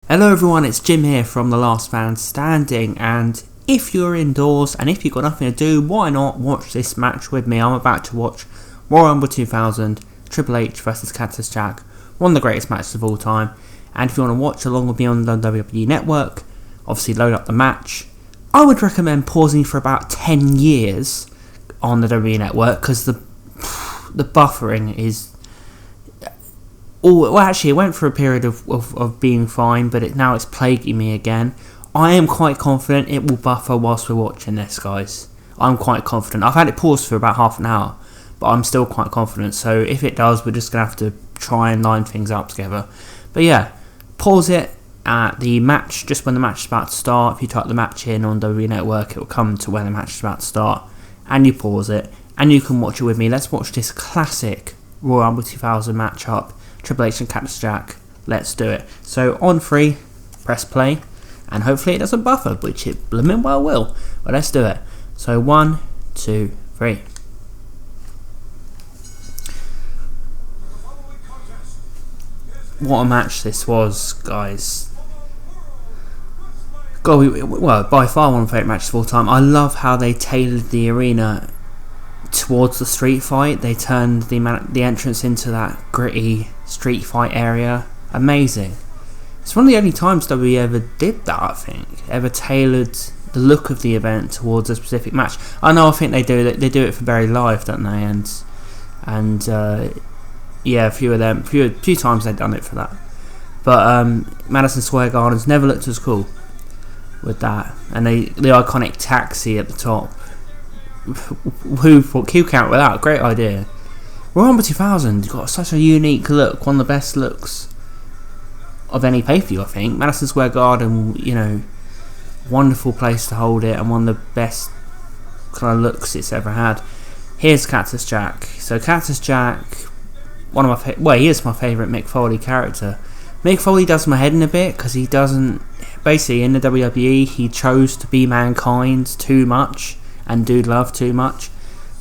Hello everyone, it's Jim here from The Last Man Standing, and if you're indoors and if you've got nothing to do, why not watch this match with me? I'm about to watch Royal Rumble 2000, Triple H vs Cactus Jack, one of the greatest matches of all time. And if you want to watch along with me on the WWE Network, obviously load up the match. I would recommend pausing for about 10 years on the WWE Network, because the buffering is... Well, actually, it went for a period of being fine, but now it's plaguing me again. I am quite confident it will buffer whilst we're watching this, guys. I'm quite confident. I've had it paused for about half an hour, but I'm still quite confident. So if it does, we're just going to have to try and line things up together. But yeah, pause it at the match, just when the match is about to start. If you type the match in on WWE Network, it will come to when the match is about to start. And you pause it, and you can watch it with me. Let's watch this classic Royal Rumble 2000 matchup. Triple H and Cactus Jack. Let's do it. So on 3, press play, and hopefully it doesn't buffer, which it blooming well will. But let's do it. So 1, 2, 3. What a match this was, guys. God, by far one of my favourite matches of all time. I love how they tailored the arena towards the street fight. They turned the entrance into that gritty street fight area. Amazing. It's one of the only times WWE ever did that, I think. Ever tailored the look of the event towards a specific match. I think they do it for Very Live, don't they? And yeah, a few times they've done it for that. But Madison Square Garden's never looked as cool with that. And the iconic taxi at the top. Who thought Q count without? Great idea. Royal Rumble 2000 got such a unique look, one of the best looks of any pay-per-view, I think. Madison Square Garden, wonderful place to hold it, and one of the best kind of looks it's ever had. Here's Cactus Jack. So Cactus Jack, he is my favourite Mick Foley character. Mick Foley does my head in a bit, because he doesn't, basically in the WWE, he chose to be Mankind too much, and Dude Love too much.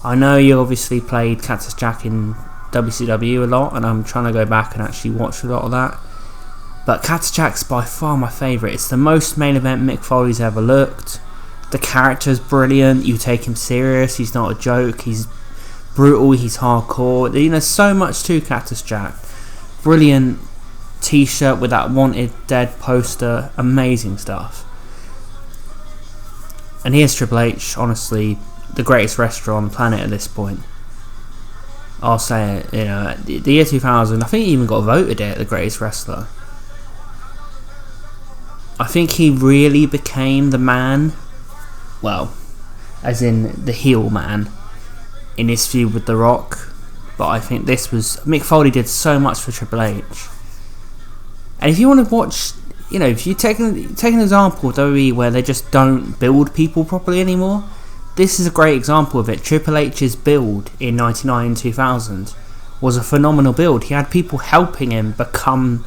I know you obviously played Cactus Jack in WCW a lot, and I'm trying to go back and actually watch a lot of that. But Cactus Jack's by far my favourite. It's the most main event Mick Foley's ever looked. The character's brilliant. You take him serious. He's not a joke. He's brutal. He's hardcore. There's so much to Cactus Jack. Brilliant t-shirt with that Wanted Dead poster. Amazing stuff. And here's Triple H, honestly, the greatest wrestler on the planet at this point. I'll say it, the year 2000, I think he even got voted it the greatest wrestler. I think he really became the man, well, as in the heel man, in his feud with The Rock. But I think Mick Foley did so much for Triple H. And if you want to watch, if you take an example of WWE where they just don't build people properly anymore, this is a great example of it. Triple H's build in 99 and 2000 was a phenomenal build. He had people helping him become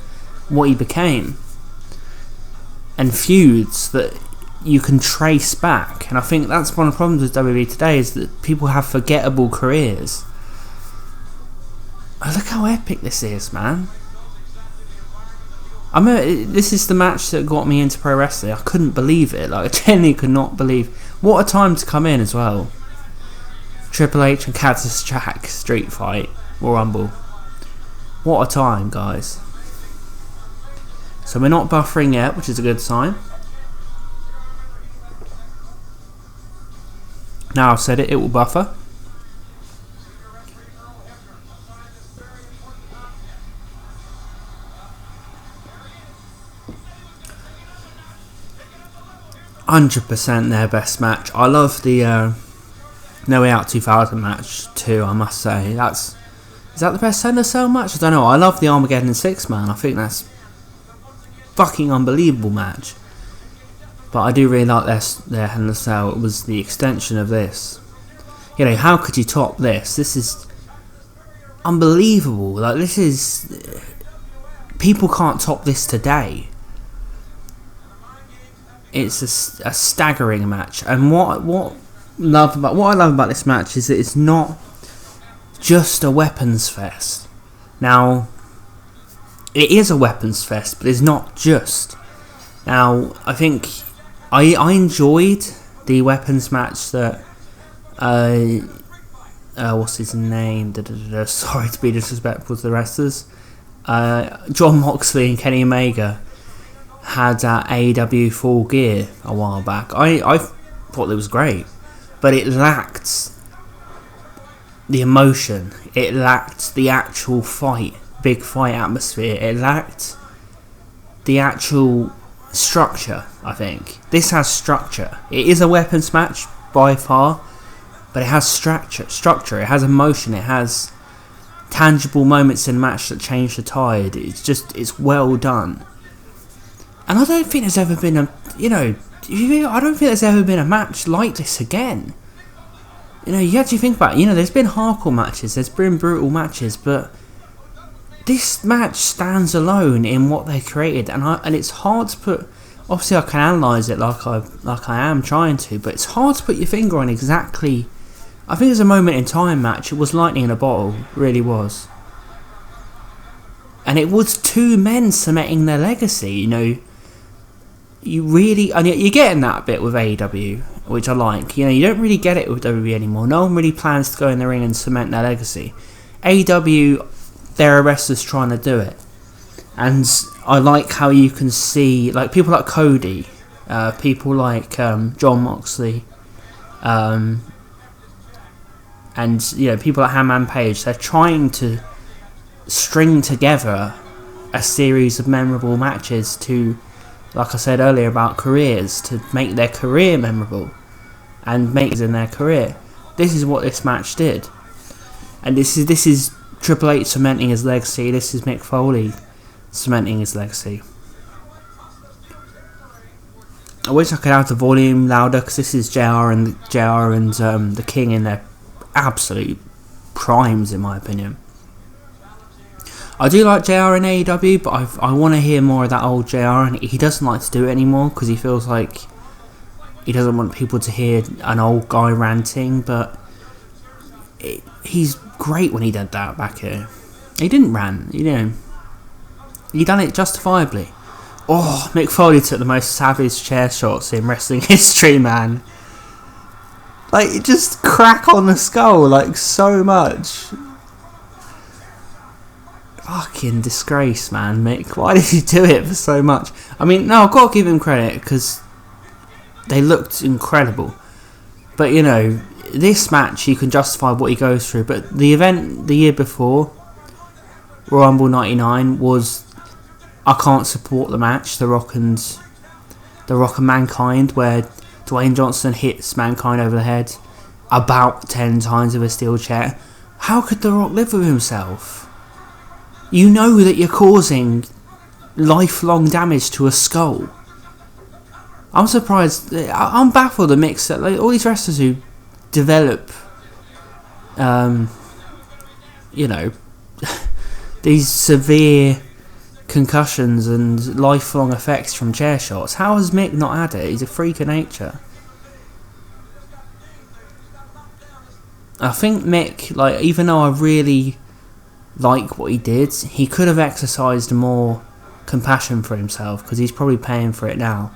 what he became. And feuds that you can trace back. And I think that's one of the problems with WWE today, is that people have forgettable careers. Oh, look how epic this is, man. This is the match that got me into pro wrestling. I couldn't believe it. I genuinely could not believe. What a time to come in as well. Triple H and Cactus Jack street fight or Rumble. What a time, guys. So we're not buffering yet, which is a good sign. Now I've said it, it will buffer. %, their best match. I love the No Way Out 2000 match too, I must say. Is that the best Hell in a Cell match? I don't know. I love the Armageddon 6 man. I think that's fucking unbelievable match. But I do really like their Hell in a Cell. It was the extension of this. How could you top this? This is unbelievable. People can't top this today. It's a staggering match, and what I love about this match is that it's not just a weapons fest. Now, it is a weapons fest, but it's not just. Now, I think I enjoyed the weapons match that what's his name? Sorry to be disrespectful to the wrestlers. John Moxley and Kenny Omega had at AEW Full Gear a while back. I thought it was great, but it lacked the emotion. It lacked the actual fight, big fight atmosphere. It lacked the actual structure, I think. This has structure. It is a weapons match by far, but it has structure. It has emotion. It has tangible moments in the match that change the tide. It's well done. And I don't think there's ever been I don't think there's ever been a match like this again. You actually think about it, there's been hardcore matches, there's been brutal matches, but this match stands alone in what they created, and it's hard to put. Obviously, I can analyse it like I am trying to, but it's hard to put your finger on exactly. I think it's a moment in time match. It was lightning in a bottle, it really was, and it was two men cementing their legacy. You're getting that bit with AEW, which I like. You don't really get it with WWE anymore. No one really plans to go in the ring and cement their legacy. AEW, there are wrestlers trying to do it. And I like how you can see, like, people like Cody, people like John Moxley, and, people like Hangman Page. They're trying to string together a series of memorable matches to, like I said earlier about careers, to make their career memorable and make it in their career. This is what this match did, and this is Triple H cementing his legacy. This is Mick Foley cementing his legacy. I wish I could have the volume louder, because this is JR and the King in their absolute primes, in my opinion. I do like JR in AEW, but I want to hear more of that old JR, and he doesn't like to do it anymore because he feels like he doesn't want people to hear an old guy ranting, but he's great when he did that back here. He didn't rant, he done it justifiably. Oh, Mick Foley took the most savage chair shots in wrestling history, man. Like, just crack on the skull, like, so much. Fucking disgrace, man, Mick. Why did he do it for so much? I mean, no, I've got to give him credit, because they looked incredible. But, this match, you can justify what he goes through. But the event the year before, Royal Rumble 99, was, I can't support the match, The Rock and Mankind, where Dwayne Johnson hits Mankind over the head about 10 times with a steel chair. How could The Rock live with himself? You know that you're causing lifelong damage to a skull. I'm surprised. I'm baffled at Mick that, like, all these wrestlers who develop, these severe concussions and lifelong effects from chair shots. How has Mick not had it? He's a freak of nature. I think Mick, like, even though I really like what he did, he could have exercised more compassion for himself, because he's probably paying for it now.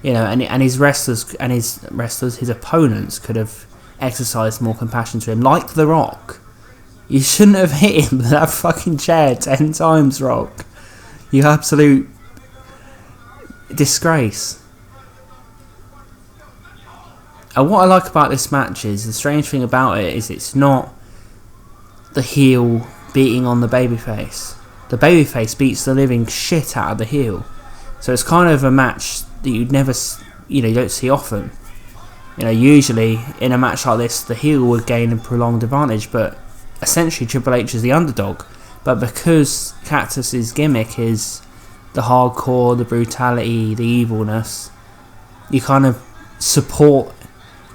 And his his opponents could have exercised more compassion to him, like The Rock. You shouldn't have hit him with that fucking chair 10 times, Rock. You absolute disgrace. And what I like about this match is, the strange thing about it is, it's not the heel beating on the babyface. The babyface beats the living shit out of the heel. So it's kind of a match that you'd never, you don't see often. Usually in a match like this, the heel would gain a prolonged advantage, but essentially Triple H is the underdog. But because Cactus's gimmick is the hardcore, the brutality, the evilness, you kind of support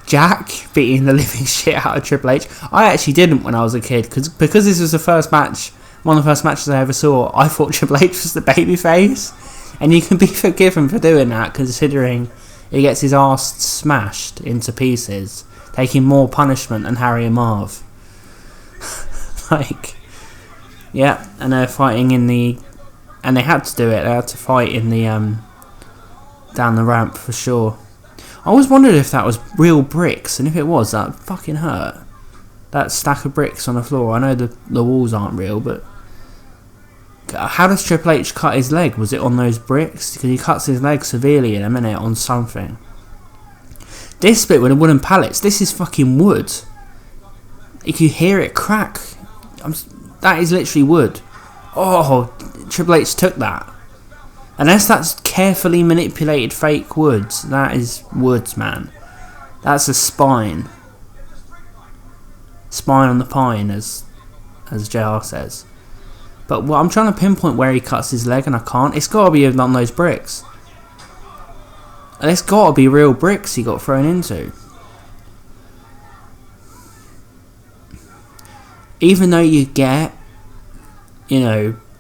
Jack beating the living shit out of Triple H. I actually didn't when I was a kid, because this was the first match, one of the first matches I ever saw. I thought Triple H was the babyface, and you can be forgiven for doing that, considering he gets his arse smashed into pieces, taking more punishment than Harry and Marv. Yeah, and they're fighting and they had to do it. They had to fight in the down the ramp for sure. I always wondered if that was real bricks, and if it was, that fucking hurt. That stack of bricks on the floor. I know the walls aren't real, but how does Triple H cut his leg? Was it on those bricks? Because he cuts his leg severely in a minute on something. This bit with the wooden pallets, this is fucking wood. You can hear it crack. That is literally wood. Oh, Triple H took that. Unless that's carefully manipulated fake woods, that is woods, man. That's a spine. Spine on the pine, as JR says. But I'm trying to pinpoint where he cuts his leg, and I can't. It's got to be on those bricks. And it's got to be real bricks he got thrown into. Even though you get,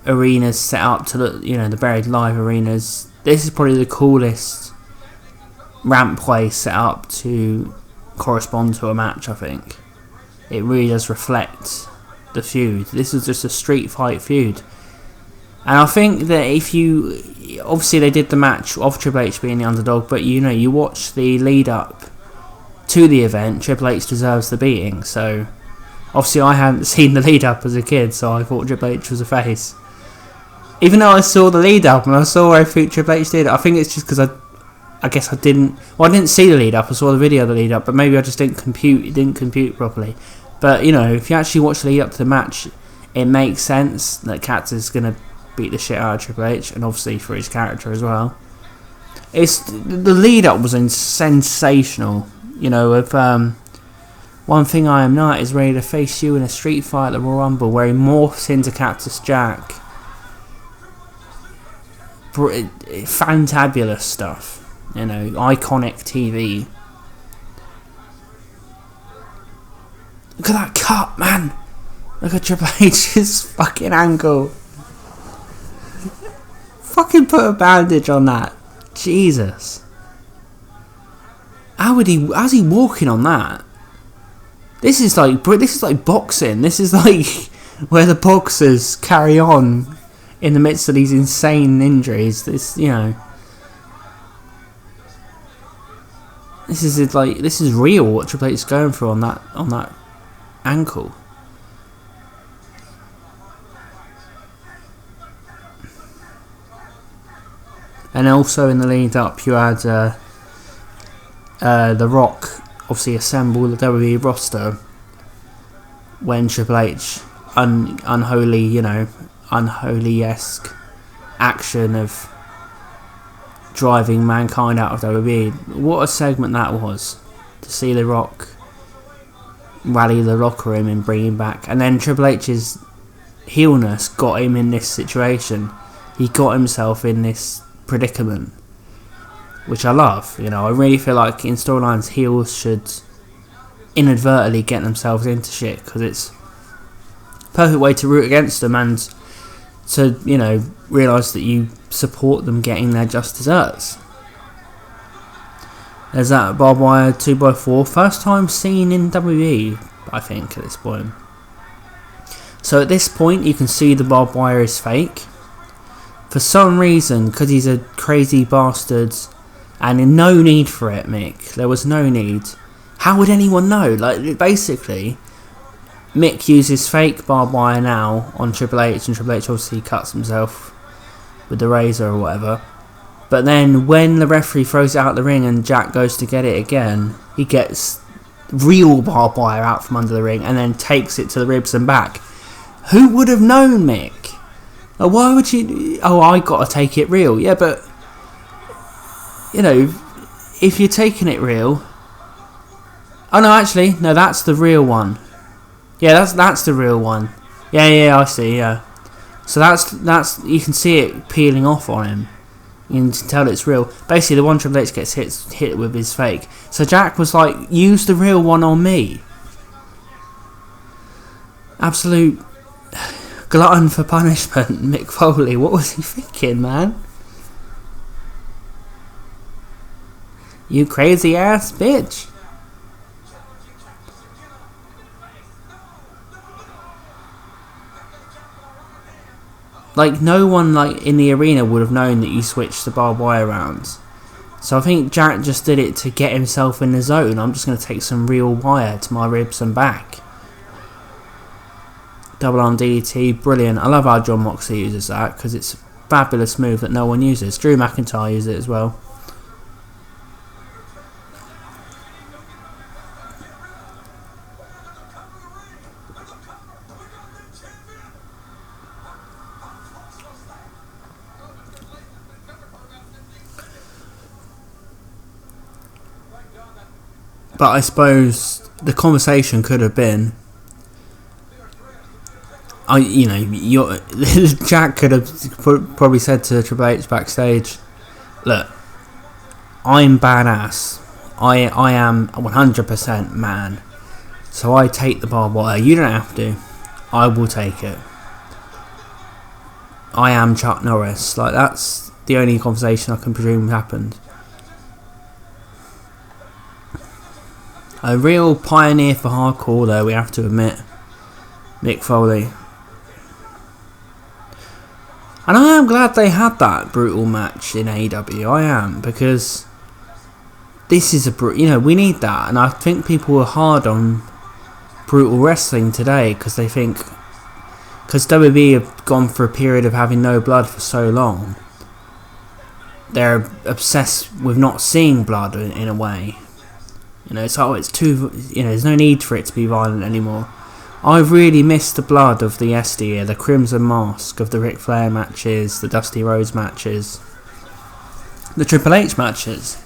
arenas set up to look, the Buried Live arenas, this is probably the coolest rampway set up to correspond to a match, I think. It really does reflect the feud. This is just a street fight feud. And I think that obviously they did the match of Triple H being the underdog, but you watch the lead up to the event, Triple H deserves the beating. So obviously I hadn't seen the lead up as a kid, so I thought Triple H was a face. Even though I saw the lead up and I saw everything Triple H did, I think it's just because I guess I didn't see the lead up. I saw the video of the lead up, but maybe I just didn't compute. It didn't compute properly. But if you actually watch the lead up to the match, it makes sense that Cactus is going to beat the shit out of Triple H, and obviously for his character as well. The lead up was sensational. With One Thing I Am Not is ready to face you in a street fight at the Royal Rumble, where he morphs into Cactus Jack. Fantabulous stuff. Iconic TV. Look at that cut, man. Look at Triple H's fucking ankle. Fucking put a bandage on that. Jesus. How's he walking on that? This is like boxing. This is like where the boxers carry on in the midst of these insane injuries. This is real what Triple H is going through on that ankle. And also in the lead up, you had The Rock obviously assemble the WWE roster when Triple H unholy-esque action of driving Mankind out of WWE. What a segment that was, to see The Rock rally the locker room and bring him back. And then Triple H's heelness got him in this situation. He got himself in this predicament, which I love. I really feel like in storylines heels should inadvertently get themselves into shit, because it's a perfect way to root against them and to realise that you support them getting their just desserts. There's that barbed wire 2x4, first time seen in WWE, I think, at this point. So at this point you can see the barbed wire is fake. For some reason, because he's a crazy bastard, and no need for it, Mick. There was no need. How would anyone know? Basically, Mick uses fake barbed wire now on Triple H, and Triple H obviously cuts himself with the razor or whatever. But then when the referee throws it out the ring and Jack goes to get it again, he gets real barbed wire out from under the ring and then takes it to the ribs and back. Who would have known, Mick? Why would you... I got to take it real. Yeah, but... if you're taking it real... Oh, no, actually. No, that's the real one. Yeah, that's the real one. Yeah, I see, yeah. So that's... You can see it peeling off on him. You can tell it's real. Basically, the one Triple H gets hit with is fake. So Jack was like, use the real one on me. Absolute... glutton for punishment, Mick Foley. What was he thinking, man? You crazy ass bitch. No one in the arena would have known that you switched the barbed wire around. So I think Jack just did it to get himself in the zone. I'm just going to take some real wire to my ribs and back. Double arm DDT, brilliant. I love how John Moxley uses that because it's a fabulous move that no one uses. Drew McIntyre uses it as well. But I suppose the conversation could have been, Jack could have probably said to Triple H backstage, look, I'm badass. I am 100% man. So I take the barbed wire. You don't have to. I will take it. I am Chuck Norris. Like, that's the only conversation I can presume happened. A real pioneer for hardcore, though, we have to admit. Mick Foley. And I am glad they had that brutal match in AEW. I am, because this is we need that. And I think people are hard on brutal wrestling today because they think, because WWE have gone for a period of having no blood for so long, they're obsessed with not seeing blood in a way. It's too, there's no need for it to be violent anymore. I've really missed the blood of the SD here, the Crimson Mask, of the Ric Flair matches, the Dusty Rhodes matches, the Triple H matches.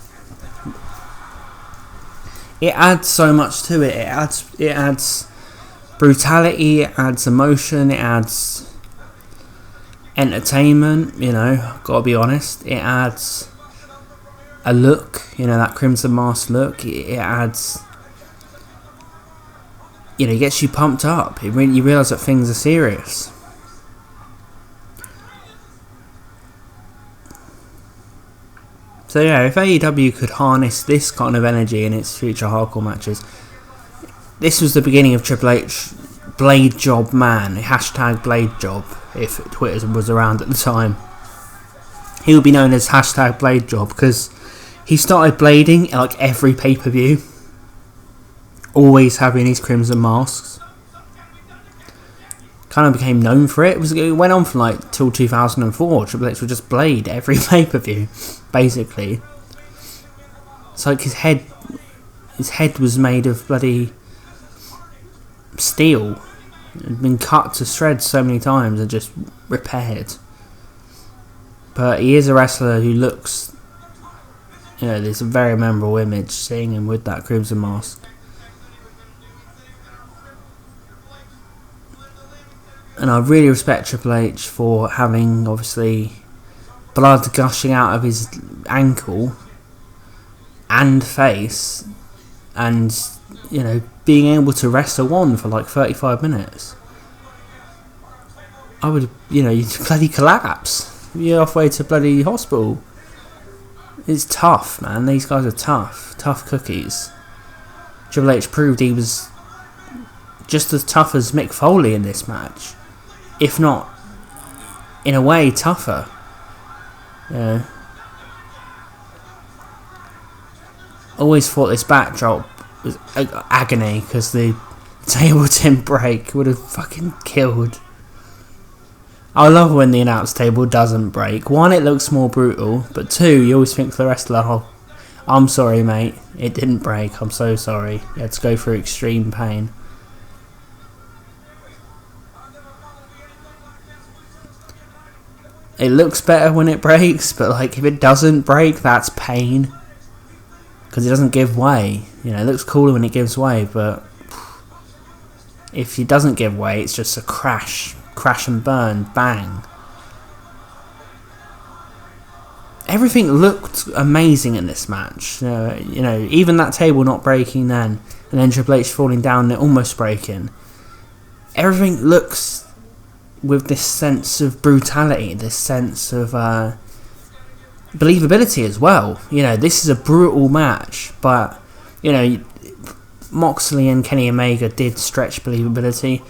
It adds so much to it. It adds brutality, it adds emotion, it adds entertainment, gotta be honest. It adds a look, that Crimson Mask look. It adds, it gets you pumped up. You realise that things are serious. So yeah, if AEW could harness this kind of energy in its future hardcore matches, this was the beginning of Triple H Blade Job Man, hashtag Blade Job, if Twitter was around at the time. He would be known as hashtag Blade Job because he started blading like every pay-per-view, always having his Crimson Masks. Kind of became known for it. It went on for till 2004. Triple H would just blade every pay-per-view, basically. It's like his head was made of bloody steel. It had been cut to shreds so many times and just repaired. But he is a wrestler who looks, there's a very memorable image seeing him with that Crimson Mask. And I really respect Triple H for having, obviously, blood gushing out of his ankle and face, and, being able to wrestle on for 35 minutes. I would, you'd bloody collapse. You're halfway to bloody hospital. It's tough, man. These guys are tough. Tough cookies. Triple H proved he was just as tough as Mick Foley in this match. If not, in a way, tougher. Always thought this backdrop was agony because the table didn't break. Would have fucking killed. I love when the announce table doesn't break. One, it looks more brutal, but two, you always think for the wrestler, oh, I'm sorry, mate, it didn't break. I'm so sorry. You had to go through extreme pain. It looks better when it breaks, but if it doesn't break, that's pain. Because it doesn't give way. It looks cooler when it gives way, but if it doesn't give way, it's just a crash and burn, bang. Everything looked amazing in this match. Even that table not breaking then, and then Triple H falling down and almost breaking. Everything looks with this sense of brutality, this sense of believability as well. This is a brutal match, but Moxley and Kenny Omega did stretch believability.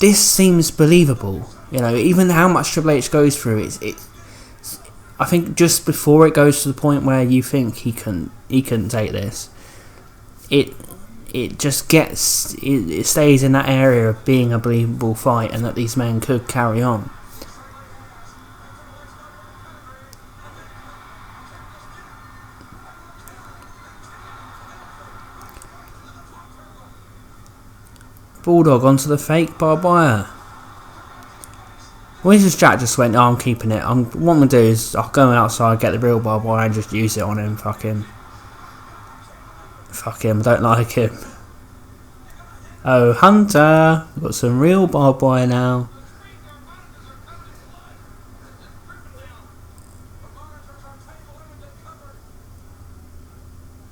This seems believable. Even how much Triple H goes through, I think just before it goes to the point where you think he couldn't take this, it just gets, it stays in that area of being a believable fight and that these men could carry on. Bulldog onto the fake barbed wire. Well, Jack just went, oh, I'm keeping it. What I'm going to do is I'll go outside, get the real barbed wire and just use it on him. Fuck him. Fuck him, I don't like him. Oh, Hunter! We've got some real barbed wire now.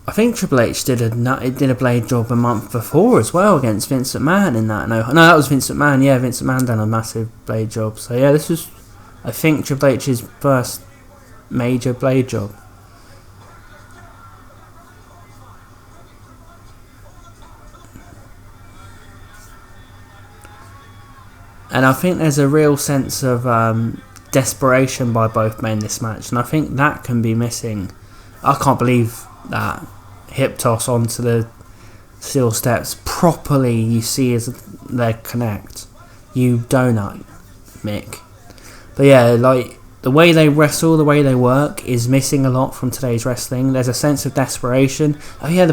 I think Triple H did a blade job a month before as well against Vince McMahon in that. No, that was Vince McMahon. Yeah, Vince McMahon done a massive blade job. So yeah, this was, I think, Triple H's first major blade job. And I think there's a real sense of desperation by both men in this match, and I think that can be missing. I can't believe that hip toss onto the steel steps properly. You see his leg connect. You donut, Mick. But yeah, like the way they wrestle, the way they work is missing a lot from today's wrestling. There's a sense of desperation. Oh yeah,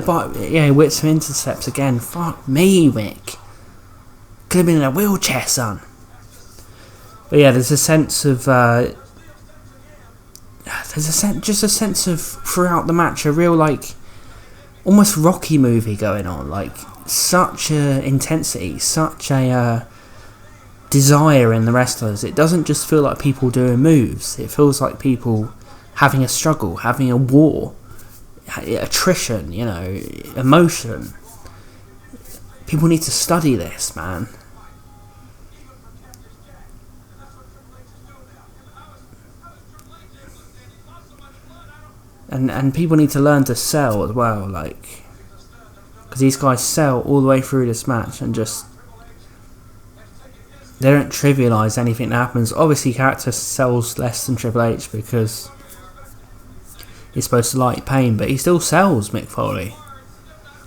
he whips him into steps again. Fuck me, Mick. Could have been in a wheelchair, son. But yeah, there's a sense of just a sense of throughout the match a real like almost Rocky movie going on, like such a intensity, such a desire in the wrestlers. It doesn't just feel like people doing moves. It feels like people having a struggle, having a war, attrition, emotion. People need to study this, man. And people need to learn to sell as well, like, because these guys sell all the way through this match and just, they don't trivialise anything that happens. Obviously Cactus sells less than Triple H because he's supposed to like pain, but he still sells Mick Foley.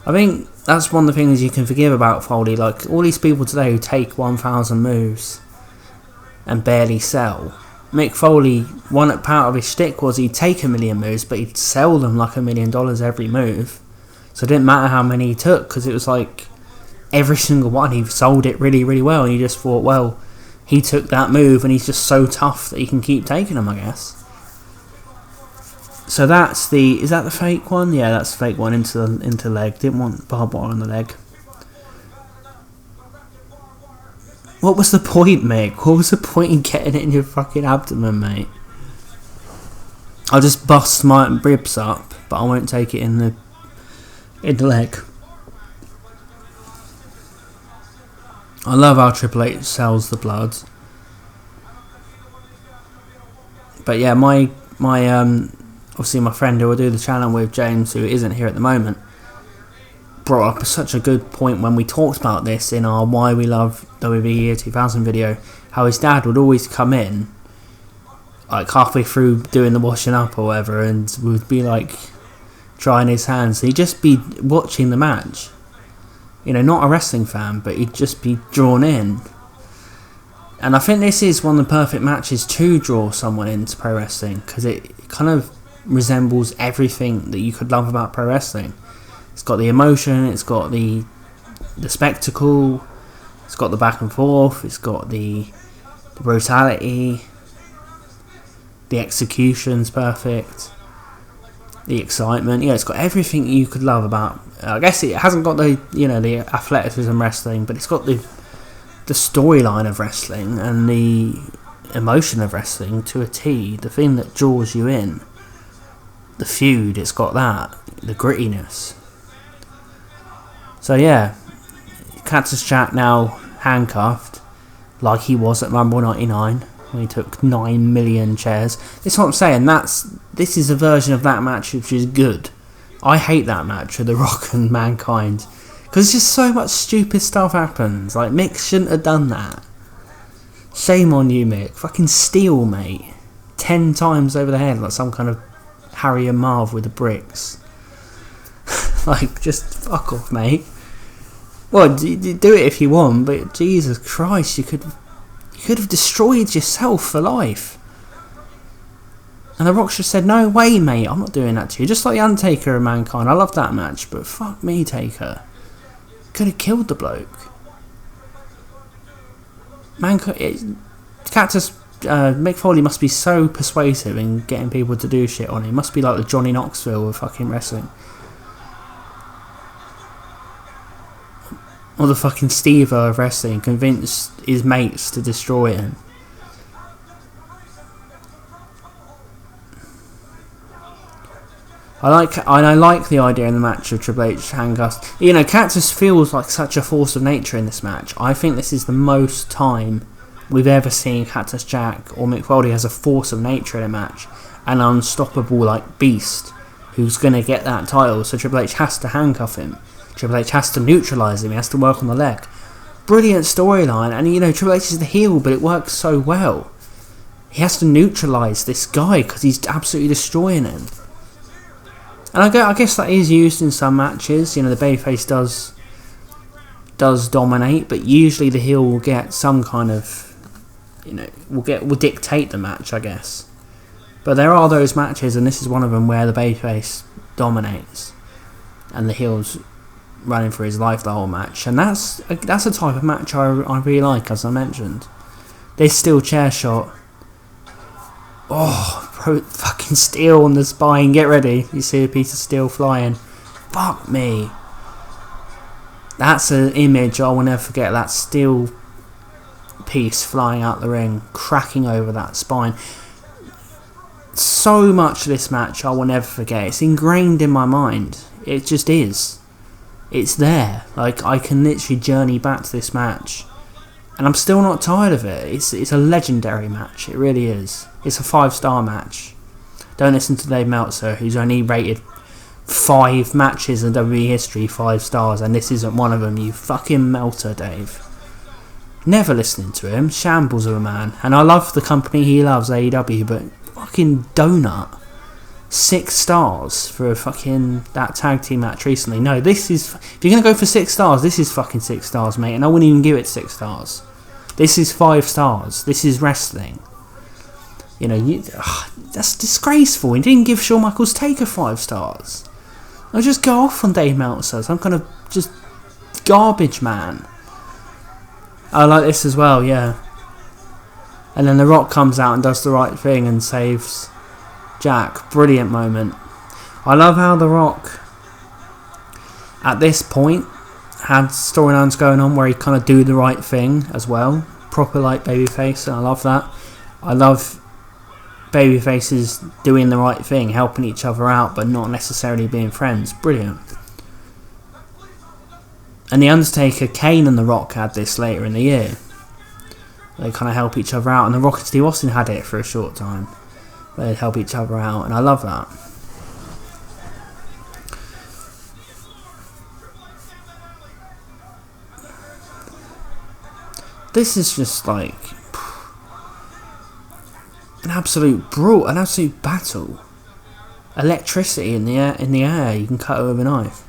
I think that's one of the things you can forgive about Foley, like all these people today who take 1,000 moves and barely sell. Mick Foley, one part of his shtick was he'd take 1,000,000 moves, but he'd sell them like $1 million every move. So it didn't matter how many he took, because it was like every single one he sold it really, really well. And you just thought, well, he took that move and he's just so tough that he can keep taking them, I guess. So that's is that the fake one? Yeah, that's the fake one into the leg. Didn't want barbed wire on the leg. What was the point, mate? What was the point in getting it in your fucking abdomen, mate? I'll just bust my ribs up, but I won't take it in the leg. I love how Triple H sells the blood. But yeah, my obviously my friend who I do the channel with, James, who isn't here at the moment, brought up such a good point when we talked about this in our Why We Love WWE Year 2000 video, how his dad would always come in like halfway through doing the washing up or whatever and would be like trying his hands. He'd just be watching the match, not a wrestling fan, but he'd just be drawn in. And I think this is one of the perfect matches to draw someone into pro wrestling, because it kind of resembles everything that you could love about pro wrestling. It's got the emotion, it's got the spectacle, it's got the back and forth, it's got the brutality, the execution's perfect, the excitement. It's got everything you could love about. I guess it hasn't got the the athleticism wrestling, but it's got the storyline of wrestling and the emotion of wrestling to a T. The thing that draws you in, the feud, it's got that, the grittiness. So yeah, Cactus Jack now handcuffed like he was at Rumble 99 when he took 9 million chairs. This is what I'm saying, this is a version of that match which is good. I hate that match with The Rock and Mankind, because just so much stupid stuff happens. Like, Mick shouldn't have done that. Shame on you, Mick. Fucking steal, mate. 10 times over the head like some kind of Harry and Marv with the bricks. Like, just fuck off, mate. Well, do it if you want, but Jesus Christ, you could have destroyed yourself for life. And The Rock just said, no way, mate, I'm not doing that to you. Just like The Undertaker and Mankind. I love that match, but fuck me, Taker. Could have killed the bloke. Cactus, Mick Foley must be so persuasive in getting people to do shit on him. Must be like the Johnny Knoxville of fucking wrestling. Or the fucking Steve-O of wrestling, convinced his mates to destroy him. I like the idea in the match of Triple H handcuffs. You know, Cactus feels like such a force of nature in this match. I think this is the most time we've ever seen Cactus Jack or Mick Foley as a force of nature in a match. An unstoppable, like, beast who's going to get that title. So Triple H has to handcuff him. Triple H has to neutralise him. He has to work on the leg. Brilliant storyline. And, you know, Triple H is the heel, but it works so well. He has to neutralise this guy because he's absolutely destroying him. And I guess that is used in some matches. You know, the babyface does dominate, but usually the heel will get some kind of, you know, will dictate the match, I guess. But there are those matches, and this is one of them where the babyface dominates, and the heel's running for his life the whole match. And that's a type of match I really like, as I mentioned. This steel chair shot. Oh, fucking steel on the spine. Get ready. You see a piece of steel flying. Fuck me. That's an image I will never forget. That steel piece flying out the ring, cracking over that spine. So much of this match I will never forget. It's ingrained in my mind. It just is. It's there. Like, I can literally journey back to this match. And I'm still not tired of it. It's a legendary match. It really is. It's a 5-star match. Don't listen to Dave Meltzer, who's only rated 5 matches in WWE history 5 stars, and this isn't one of them. You fucking Melter, Dave. Never listening to him. Shambles of a man. And I love the company he loves, AEW, but fucking donut. 6 stars for that tag team match recently. No, this is... If you're going to go for 6 stars, this is fucking 6 stars, mate. And I wouldn't even give it 6 stars. This is 5 stars. This is wrestling. You know, that's disgraceful. He didn't give Shawn Michaels Taker 5 stars. I'll just go off on Dave Meltzer. Some kind of just garbage man. I like this as well, yeah. And then The Rock comes out and does the right thing and saves Jack. Brilliant moment. I love how The Rock, at this point, had storylines going on where he kind of do the right thing as well. Proper like babyface, and I love that. I love babyfaces doing the right thing, helping each other out, but not necessarily being friends. Brilliant. And The Undertaker, Kane and The Rock had this later in the year. They kind of help each other out, and The Rock and Steve Austin had it for a short time. They'd help each other out, and I love that. This is just like an absolute brawl, an absolute battle. Electricity in the air. You can cut it with a knife.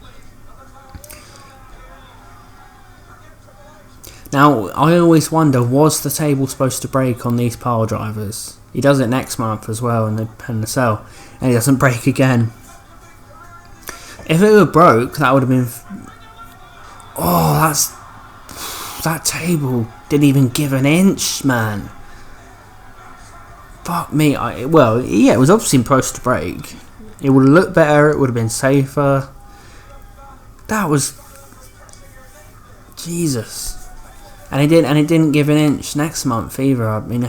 Now, I always wonder, was the table supposed to break on these pile drivers? He does it next month as well in the cell, and he doesn't break again. If it were broke, that would have been... Oh, that table didn't even give an inch, man. Fuck me. It was obviously supposed to break. It would have looked better, it would have been safer. That was... Jesus. And it didn't give an inch next month either. I mean,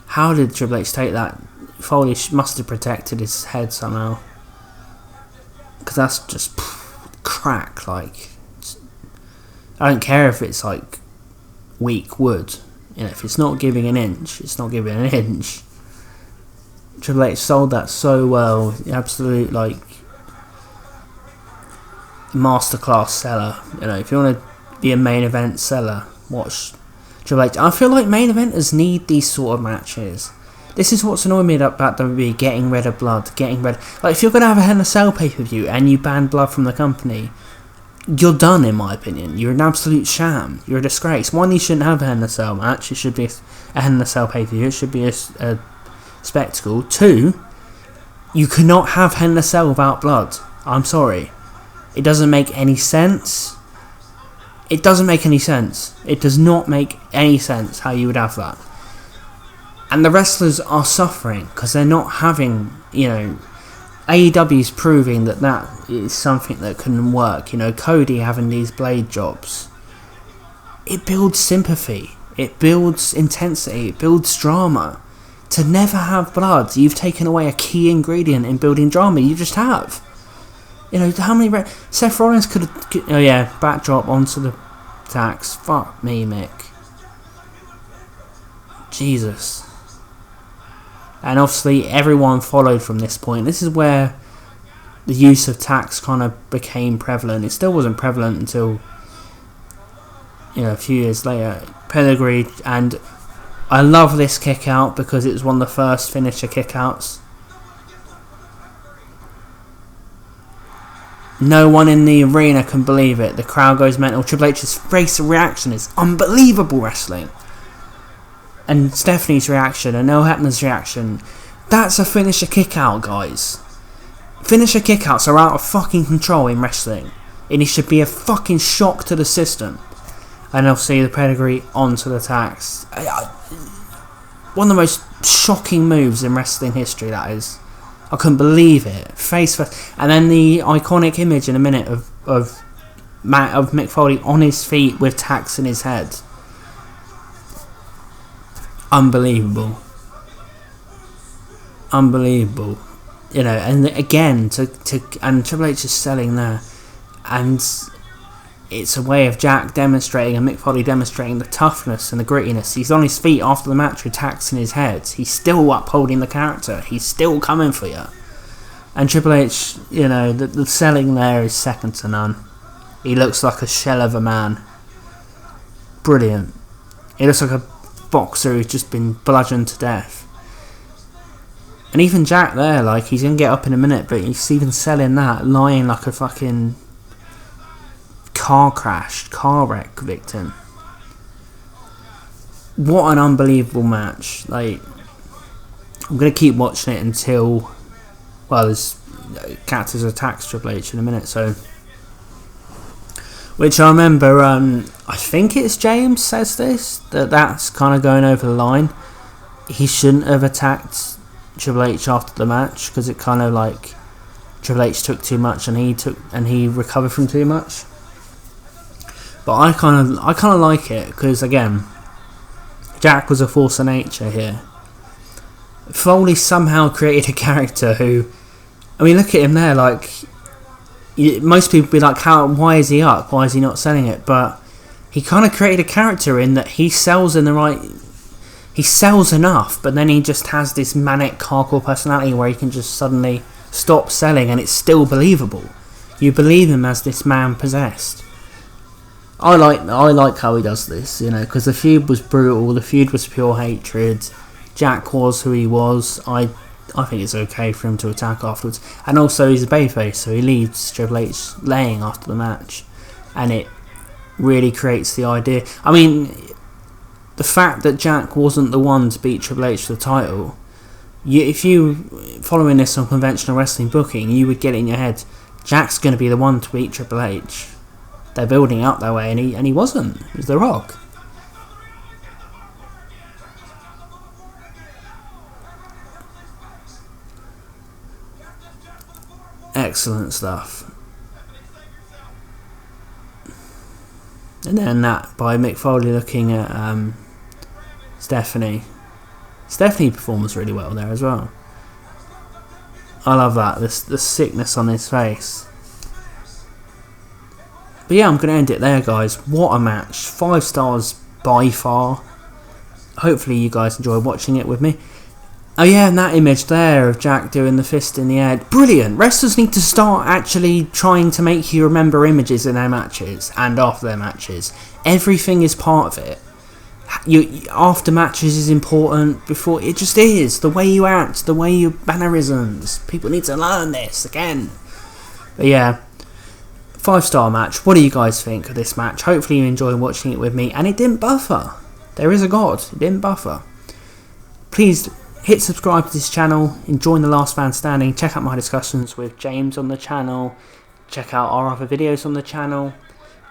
how did Triple H take that? Foley must have protected his head somehow. Because that's just crack, like... I don't care if it's like weak wood. You know, if it's not giving an inch, it's not giving an inch. Triple H sold that so well. Absolute, like, masterclass seller. You know, if you want to be a main event seller, watch Triple H. I feel like main eventers need these sort of matches. This is what's annoying me about WWE, getting rid of blood, Like, if you're going to have a Hell in a Cell pay-per-view and you ban blood from the company, you're done, in my opinion. You're an absolute sham. You're a disgrace. One, you shouldn't have a Hell in a Cell match. It should be a Hell in a Cell pay-per-view. It should be a spectacle. Two, you cannot have Hell in a Cell without blood. I'm sorry. It doesn't make any sense. It doesn't make any sense. It does not make any sense how you would have that. And the wrestlers are suffering because they're not having, AEW's proving that is something that can work. Cody having these blade jobs. It builds sympathy. It builds intensity. It builds drama. To never have blood, you've taken away a key ingredient in building drama. You just have. How many... Seth Rollins could have... backdrop onto the tax. Fuck me, Mick. Jesus. And obviously everyone followed from this point. This is where the use of tax kind of became prevalent. It still wasn't prevalent until a few years later. Pedigree, and I love this kick out because it was one of the first finisher kick outs. No one in the arena can believe it. The crowd goes mental. Triple H's face reaction is unbelievable wrestling. And Stephanie's reaction and Noel Hebner's reaction. That's a finisher kick out, guys. Finisher kick outs are out of fucking control in wrestling. And it should be a fucking shock to the system. And obviously the pedigree onto the tax. One of the most shocking moves in wrestling history, that is. I couldn't believe it. Face first. And then the iconic image in a minute of Mick Foley on his feet with tax in his head. Unbelievable. And again, and Triple H is selling there. And it's a way of Jack demonstrating and Mick Foley demonstrating the toughness and the grittiness. He's on his feet after the match with tax in his head. He's still upholding the character. He's still coming for you. And Triple H, the selling there is second to none. He looks like a shell of a man. Brilliant. He looks like a boxer who's just been bludgeoned to death. And even Jack there, he's going to get up in a minute, but he's even selling that, lying like a fucking car wreck victim. What an unbelievable match. I'm going to keep watching it until, there's Cactus attacks Triple H in a minute, so... Which I remember, I think it's James says this, that's kind of going over the line. He shouldn't have attacked Triple H after the match, because it kind of Triple H took too much and he recovered from too much. But I kind of like it, because again, Jack was a force of nature here. Foley somehow created a character who, look at him there, most people be like, why is he up? Why is he not selling it? But he kind of created a character in that he sells he sells enough, but then he just has this manic hardcore personality where he can just suddenly stop selling and it's still believable. You believe him as this man possessed. I like how he does this, because the feud was brutal, the feud was pure hatred. Jack was who he was. I think it's okay for him to attack afterwards. And also he's a babyface, so he leaves Triple H laying after the match. And it really creates the idea. The fact that Jack wasn't the one to beat Triple H for the title, if you following this on conventional wrestling booking, you would get it in your head, Jack's going to be the one to beat Triple H. They're building up that way, and he wasn't. It was The Rock. Excellent stuff. And then that by Mick Foley looking at Stephanie. Stephanie performs really well there as well. I love that. The sickness on his face. But yeah, I'm going to end it there, guys. What a match. 5 stars by far. Hopefully you guys enjoy watching it with me. Oh yeah, and that image there of Jack doing the fist in the air. Brilliant. Wrestlers need to start actually trying to make you remember images in their matches and after their matches. Everything is part of it. After matches is important. Before, it just is. The way you act, the way you mannerisms. People need to learn this again. But yeah, 5-star match. What do you guys think of this match? Hopefully you enjoyed watching it with me, and it didn't buffer. There is a God. It didn't buffer. Please hit subscribe to this channel and join the Last Man Standing. Check out my discussions with James on the channel. Check out our other videos on the channel.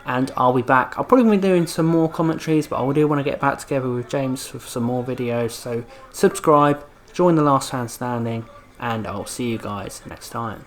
And I'll be back. I'll probably be doing some more commentaries, but I do want to get back together with James for some more videos. So subscribe, join the Last Man Standing, and I'll see you guys next time.